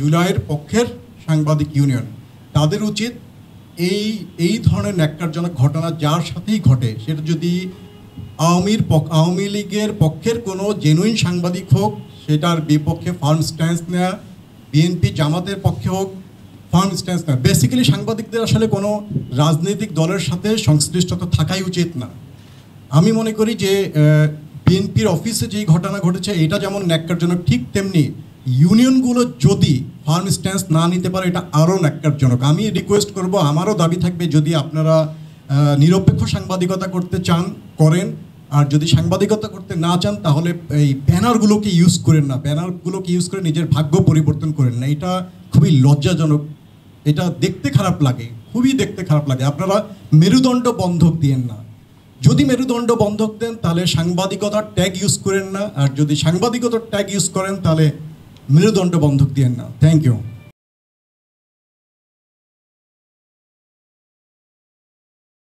জুলাইয়ের পক্ষের সাংবাদিক ইউনিয়ন, তাদের উচিত এই ধরনের ন্যাক্কারজনক ঘটনা যার সাথেই ঘটে, সেটা যদি আওয়ামী লীগের পক্ষের কোনো জেনুইন সাংবাদিক হোক, সেটার বিপক্ষে ফার্ম স্ট্যান্স নেওয়া, বিএনপি জামাতের পক্ষে হোক ফার্ম স্ট্যান্স নেওয়া। বেসিক্যালি সাংবাদিকদের আসলে কোনো রাজনৈতিক দলের সাথে সংশ্লিষ্টতা থাকাই উচিত না। আমি মনে করি যে বিএনপির অফিসে যেই ঘটনা ঘটেছে এটা যেমন ন্যাক্কারজনক, ঠিক তেমনি ইউনিয়নগুলো যদি ফার্ম স্ট্যান্স না নিতে পারে এটা আরও ন্যাক্কারজনক। আমি রিকোয়েস্ট করব, আমারও দাবি থাকবে, যদি আপনারা নিরপেক্ষ সাংবাদিকতা করতে চান করেন, আর যদি সাংবাদিকতা করতে না চান তাহলে এই ব্যানারগুলোকে ইউজ করেন না, ব্যানারগুলোকে ইউজ করে নিজের ভাগ্য পরিবর্তন করেন না। এটা খুবই লজ্জাজনক, এটা দেখতে খারাপ লাগে, খুবই দেখতে খারাপ লাগে। আপনারা মেরুদণ্ড বন্ধক দিয়েন না, যদি মেরুদণ্ড বন্ধক দেন তাহলে সাংবাদিকতার ট্যাগ ইউজ করেন না, আর যদি সাংবাদিকতার ট্যাগ ইউজ করেন তাহলে মেরুদণ্ড বন্ধক দিয়েন না। Thank you.